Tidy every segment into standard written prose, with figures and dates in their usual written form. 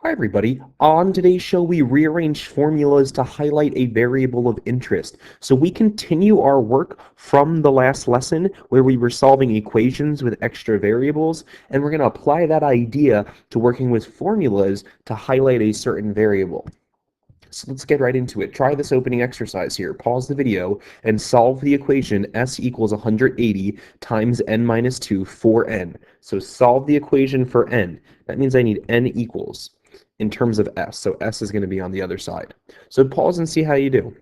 Hi everybody. On today's show, we rearrange formulas to highlight a variable of interest. So we continue our work from the last lesson where we were solving equations with extra variables, and we're going to apply that idea to working with formulas to highlight a certain variable. So let's get right into it. Try this opening exercise here. Pause the video and solve the equation s equals 180 times n minus 2 for n. So solve the equation for n. That means I need n equals in terms of s. So s is going to be on the other side. So pause and see how you do.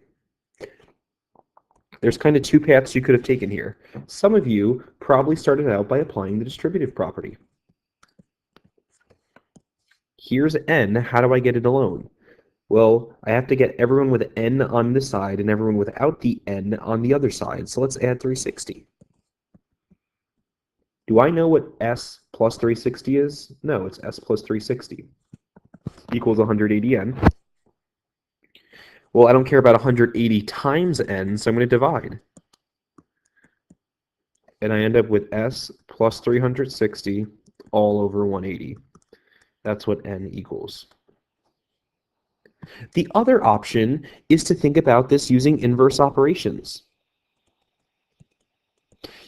There's kind of two paths you could have taken here. Some of you probably started out by applying the distributive property. Here's n. How do I get it alone? Well, I have to get everyone with n on this side and everyone without the n on the other side. So let's add 360. Do I know what s plus 360 is? No, it's s plus 360 equals 180n. Well, I don't care about 180 times n, so I'm going to divide. And I end up with s plus 360 all over 180. That's what n equals. The other option is to think about this using inverse operations.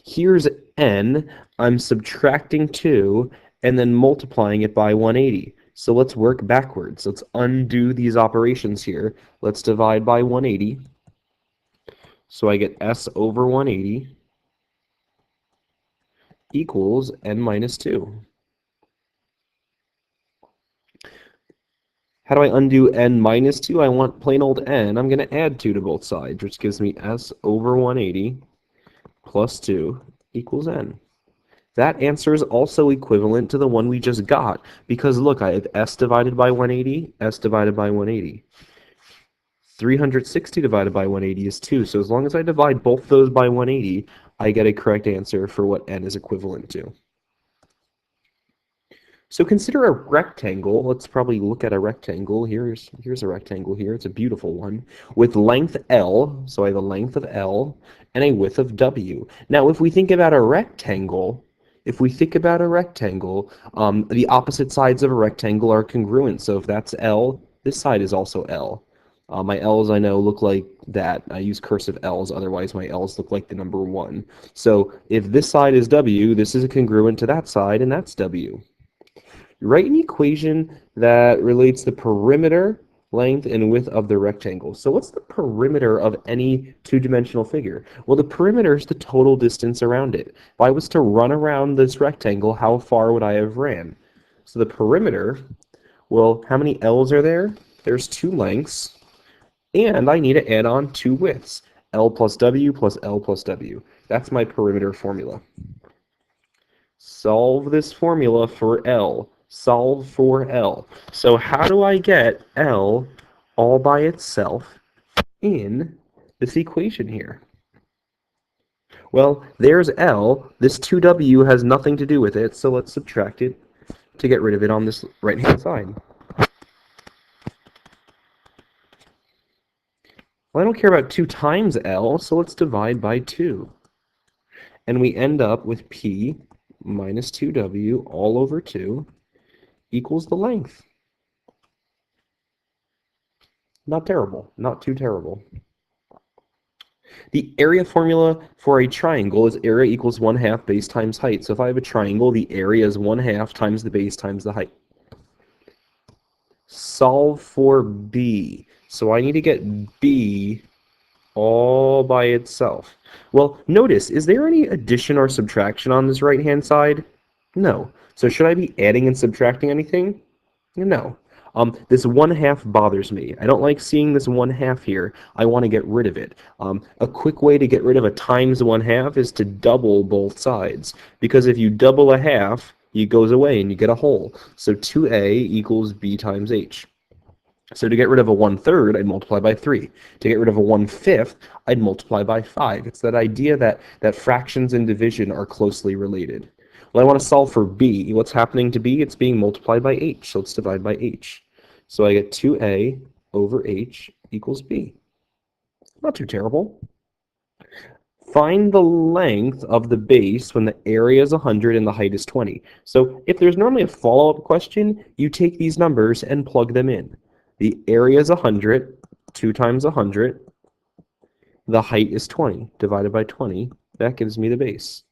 Here's n, I'm subtracting 2 and then multiplying it by 180. So let's work backwards. Let's undo these operations here. Let's divide by 180. So I get s over 180 equals n minus 2. How do I undo n minus 2? I want plain old n. I'm going to add 2 to both sides, which gives me s over 180 plus 2 equals n. That answer is also equivalent to the one we just got, because look, I have s divided by 180, s divided by 180. 360 divided by 180 is 2, so as long as I divide both those by 180, I get a correct answer for what n is equivalent to. So consider a rectangle. Let's probably look at a rectangle. Here's a rectangle here. It's a beautiful one with length L. So I have a length of L and a width of W. Now, if we think about a rectangle, the opposite sides of a rectangle are congruent. So if that's L, this side is also L. My L's, I know, look like that. I use cursive L's, otherwise my L's look like the number 1. So if this side is W, this is a congruent to that side, and that's W. Write an equation that relates the perimeter, length, and width of the rectangle. So what's the perimeter of any two-dimensional figure? Well, the perimeter is the total distance around it. If I was to run around this rectangle, how far would I have ran? So the perimeter, well, how many L's are there? There's 2 lengths, and I need to add on 2 widths, L plus W plus L plus W. That's my perimeter formula. Solve this formula for L. Solve for L. So how do I get L all by itself in this equation here? Well, there's L. This 2W has nothing to do with it, so let's subtract it to get rid of it on this right-hand side. Well, I don't care about 2 times L, so let's divide by 2. And we end up with P minus 2W all over 2 equals the length. Not terrible, not too terrible. The area formula for a triangle is area equals 1/2 base times height. So if I have a triangle, the area is 1/2 times the base times the height. Solve for B. So I need to get B all by itself. Well, notice, is there any addition or subtraction on this right-hand side? No. So should I be adding and subtracting anything? No. This 1/2 bothers me. I don't like seeing this 1/2 here. I want to get rid of it. A quick way to get rid of a times 1/2 is to double both sides. Because if you double a half, it goes away and you get a whole. So 2a equals b times h. So to get rid of a 1/3, I'd multiply by 3. To get rid of a 1/5, I'd multiply by 5. It's that idea that fractions and division are closely related. Well, I want to solve for b. What's happening to b? It's being multiplied by h, so let's divide by h. So I get 2a over h equals b. Not too terrible. Find the length of the base when the area is 100 and the height is 20. So if there's normally a follow-up question, you take these numbers and plug them in. The area is 100, 2 times 100. The height is 20, divided by 20. That gives me the base.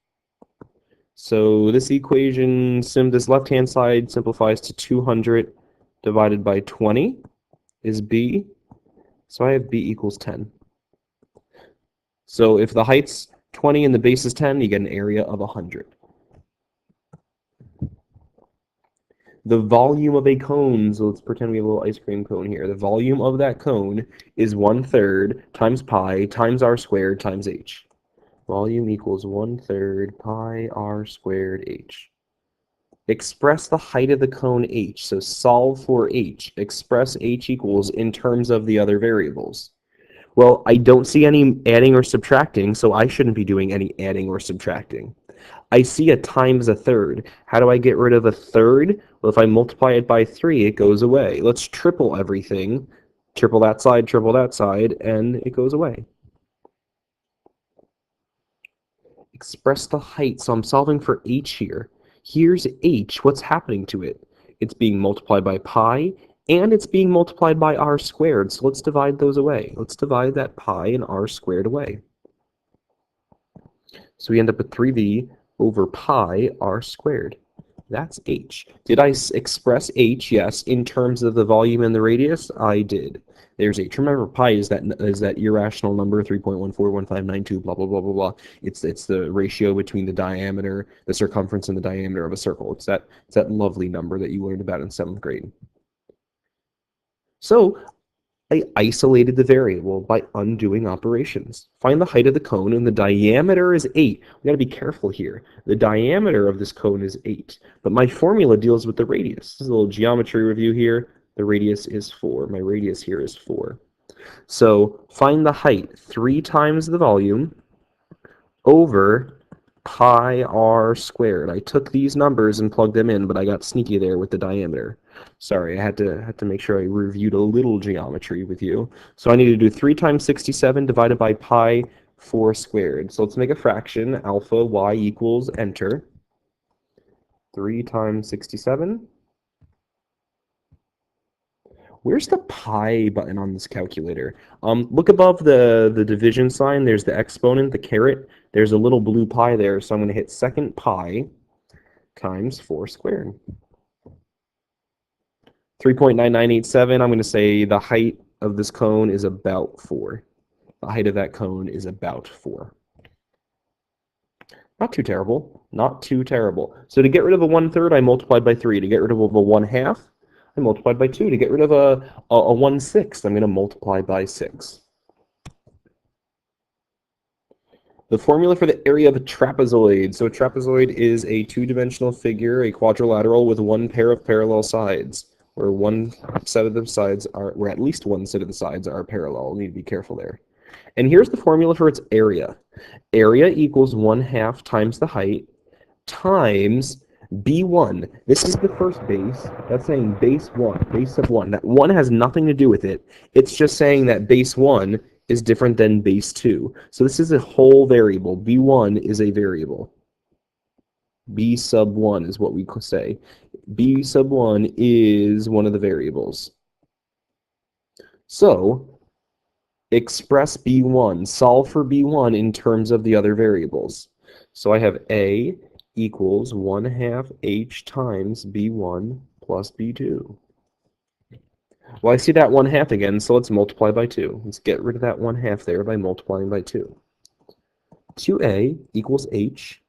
So this equation, this left-hand side simplifies to 200 divided by 20 is b. So I have b equals 10. So if the height's 20 and the base is 10, you get an area of 100. The volume of a cone, so let's pretend we have a little ice cream cone here. The volume of that cone is 1/3 times pi times r squared times h. Volume equals 1/3 pi r squared h. Express the height of the cone h. So solve for h. Express h equals in terms of the other variables. Well, I don't see any adding or subtracting, so I shouldn't be doing any adding or subtracting. I see a times a third. How do I get rid of a third? Well, if I multiply it by 3, it goes away. Let's triple everything. Triple that side, and it goes away. Express the height. So I'm solving for h here. Here's h. What's happening to it? It's being multiplied by pi, and it's being multiplied by r squared. So let's divide those away. Let's divide that pi and r squared away. So we end up with 3v over pi r squared. That's h. Did I express h? Yes. In terms of the volume and the radius, I did. There's h. Remember, pi is that irrational number, 3.141592, blah, blah, blah, blah, blah. It's the ratio between the diameter, the circumference, and the diameter of a circle. It's that lovely number that you learned about in 7th grade. So I isolated the variable by undoing operations. Find the height of the cone, and the diameter is 8. We got to be careful here. The diameter of this cone is 8, but my formula deals with the radius. This is a little geometry review here. The radius is 4. My radius here is 4. So find the height, 3 times the volume over pi r squared. I took these numbers and plugged them in, but I got sneaky there with the diameter. Sorry, I had to make sure I reviewed a little geometry with you. So I need to do 3 times 67 divided by pi 4 squared. So let's make a fraction. Alpha y equals enter. 3 times 67. Where's the pi button on this calculator? Look above the division sign. There's the exponent, the caret. There's a little blue pi there, so I'm going to hit second pi times 4 squared. 3.9987, I'm going to say the height of this cone is about 4. The height of that cone is about 4. Not too terrible. Not too terrible. So to get rid of a 1/3, I multiplied by 3. To get rid of a 1/2, I multiplied by 2. To get rid of a 1/6, I'm going to multiply by 6. The formula for the area of a trapezoid. So a trapezoid is a 2-dimensional figure, a quadrilateral with one pair of parallel sides, where one set of the sides are, where at least one set of the sides are parallel. We need to be careful there. And here's the formula for its area. Area equals 1/2 times the height times B1. This is the first base. That's saying base 1, base of 1. That 1 has nothing to do with it. It's just saying that base 1 is different than base 2. So this is a whole variable. B1 is a variable. B sub 1 is what we could say. B sub 1 is one of the variables. So express B1. Solve for B1 in terms of the other variables. So I have A equals 1/2 h times b1 plus b2. Well, I see that 1/2 again, so let's multiply by 2. Let's get rid of that 1/2 there by multiplying by 2. 2a equals h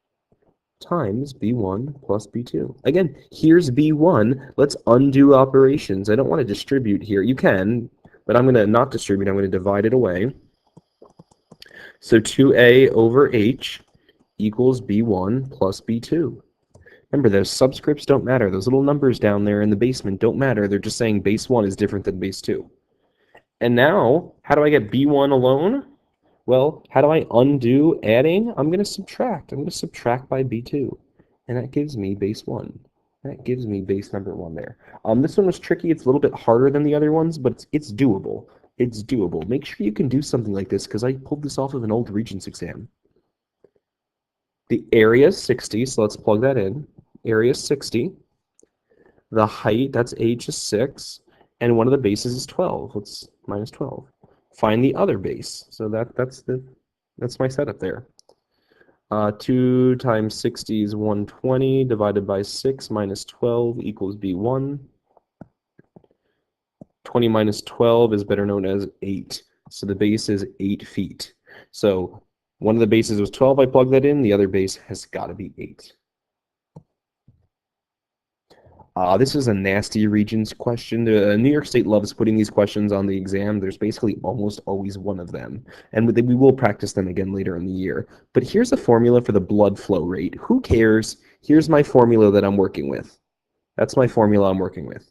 times b1 plus b2. Again, here's b1. Let's undo operations. I don't want to distribute here. You can, but I'm going to not distribute. I'm going to divide it away. So 2a over h equals b1 plus b2. Remember, those subscripts don't matter. Those little numbers down there in the basement don't matter. They're just saying base 1 is different than base 2. And now, how do I get b1 alone? Well, how do I undo adding? I'm going to subtract. I'm going to subtract by b2. And that gives me base 1. That gives me base number 1 there. This one was tricky. It's a little bit harder than the other ones, but it's doable. It's doable. Make sure you can do something like this, because I pulled this off of an old Regents exam. The area is 60, so let's plug that in. Area is 60. The height, that's h is 6. And one of the bases is 12. Let's minus 12. Find the other base. So that's my setup there. 2 times 60 is 120 divided by 6 minus 12 equals b1. 20 minus 12 is better known as 8. So the base is 8 feet. So one of the bases was 12, I plugged that in. The other base has got to be 8. This is a nasty Regents question. New York State loves putting these questions on the exam. There's basically almost always one of them. And we will practice them again later in the year. But here's a formula for the blood flow rate. Who cares? Here's my formula that I'm working with. That's my formula I'm working with.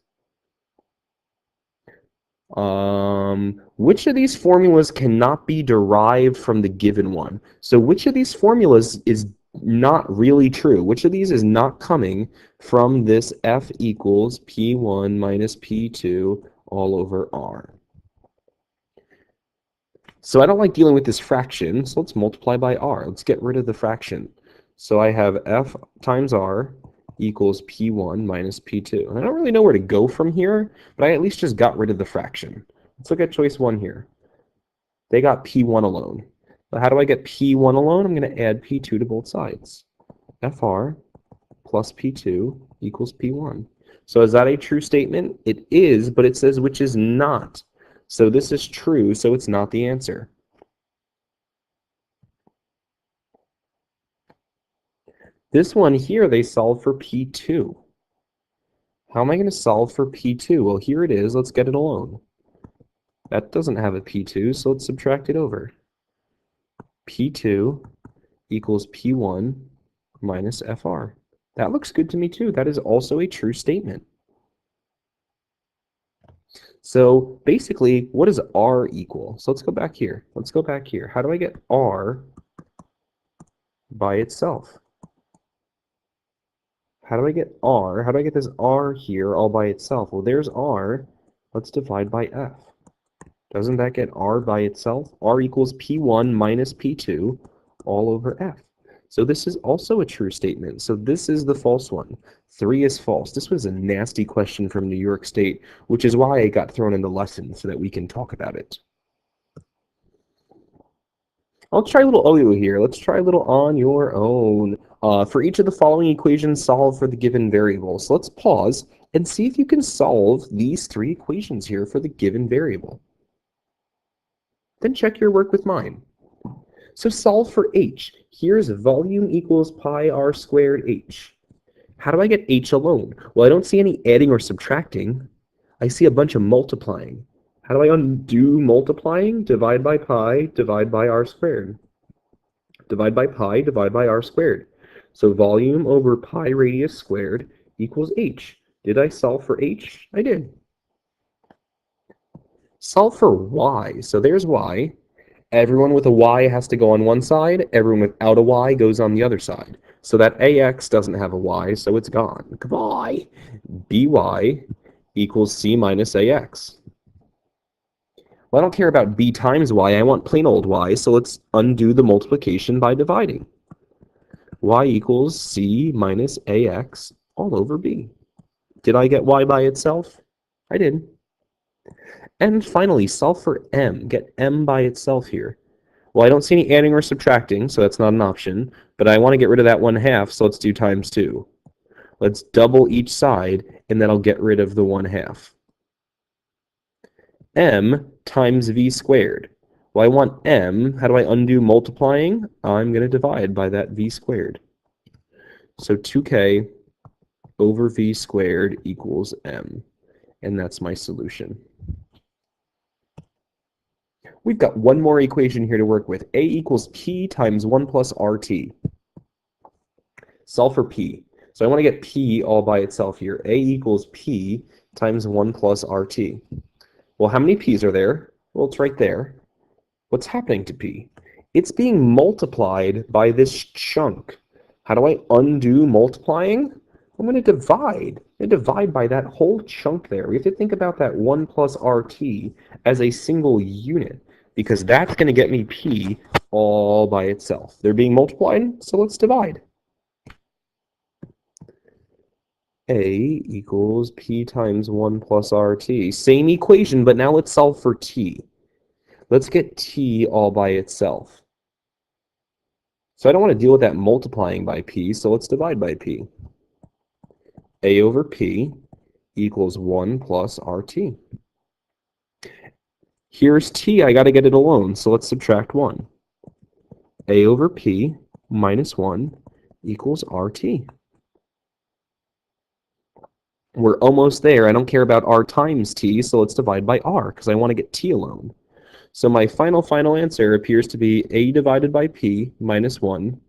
Which of these formulas cannot be derived from the given one? So which of these formulas is not really true? Which of these is not coming from this F equals P1 minus P2 all over R? So I don't like dealing with this fraction, so let's multiply by R. Let's get rid of the fraction. So I have F times R equals P1 minus P2. And I don't really know where to go from here, but I at least just got rid of the fraction. Let's look at choice 1 here. They got P1 alone. But how do I get P1 alone? I'm going to add P2 to both sides. FR plus P2 equals P1. So is that a true statement? It is, but it says which is not. So this is true, so it's not the answer. This one here, they solve for P2. How am I going to solve for P2? Well, here it is. Let's get it alone. That doesn't have a P2, so let's subtract it over. P2 equals P1 minus FR. That looks good to me too. That is also a true statement. So basically, what does R equal? So let's go back here. Let's go back here. How do I get R by itself? How do I get R? How do I get this R here all by itself? Well, there's R. Let's divide by F. Doesn't that get R by itself? R equals P1 minus P2 all over F. So this is also a true statement. So this is the false one. 3 is false. This was a nasty question from New York State, which is why it got thrown in the lesson so that we can talk about it. I'll try a little OU here. Let's try a little on your own. For each of the following equations, solve for the given variable. So let's pause and see if you can solve these 3 equations here for the given variable. Then check your work with mine. So solve for h. Here's volume equals pi r squared h. How do I get h alone? Well, I don't see any adding or subtracting. I see a bunch of multiplying. How do I undo multiplying? Divide by pi, divide by r squared. Divide by pi, divide by r squared. So volume over pi radius squared equals h. Did I solve for h? I did. Solve for y. So there's y. Everyone with a y has to go on one side. Everyone without a y goes on the other side. So that ax doesn't have a y, so it's gone. Goodbye. by equals c minus ax. Well, I don't care about b times y. I want plain old y, so let's undo the multiplication by dividing. Y equals c minus ax all over b. Did I get y by itself? I did. And finally, solve for m. Get m by itself here. Well, I don't see any adding or subtracting, so that's not an option. But I want to get rid of that 1/2, so let's do times 2. Let's double each side, and then I'll get rid of the 1/2. M times v squared. Well, I want m. How do I undo multiplying? I'm going to divide by that v squared. So 2k over v squared equals m. And that's my solution. We've got one more equation here to work with. A equals P times 1 plus RT. Solve for P. So I want to get P all by itself here. A equals P times 1 plus RT. Well, how many P's are there? Well, it's right there. What's happening to P? It's being multiplied by this chunk. How do I undo multiplying? I'm going to divide. I'm going to divide by that whole chunk there. We have to think about that 1 plus RT as a single unit, because that's going to get me P all by itself. They're being multiplied, so let's divide. A equals P times 1 plus RT. Same equation, but now let's solve for T. Let's get T all by itself. So I don't want to deal with that multiplying by P, so let's divide by P. A over P equals 1 plus RT. Here's T, I got to get it alone, so let's subtract 1. A over P minus 1 equals RT. We're almost there. I don't care about R times T, so let's divide by R, because I want to get T alone. So my final answer appears to be A divided by P minus 1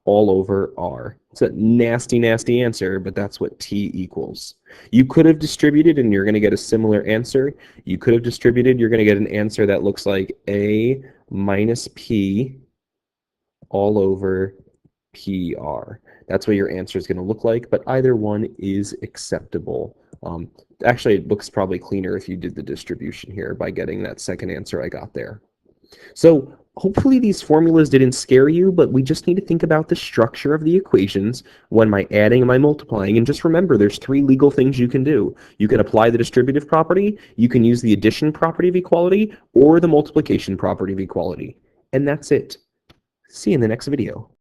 all over R. It's a nasty answer, but that's what T equals. You could have distributed, and you're going to get a similar answer. You could have distributed, you're going to get an answer that looks like A minus P all over PR. That's what your answer is going to look like, but either one is acceptable. Actually, it looks probably cleaner if you did the distribution here by getting that second answer I got there. So hopefully these formulas didn't scare you, but we just need to think about the structure of the equations when my adding and my multiplying. And just remember, there's 3 legal things you can do. You can apply the distributive property, you can use the addition property of equality, or the multiplication property of equality. And that's it. See you in the next video.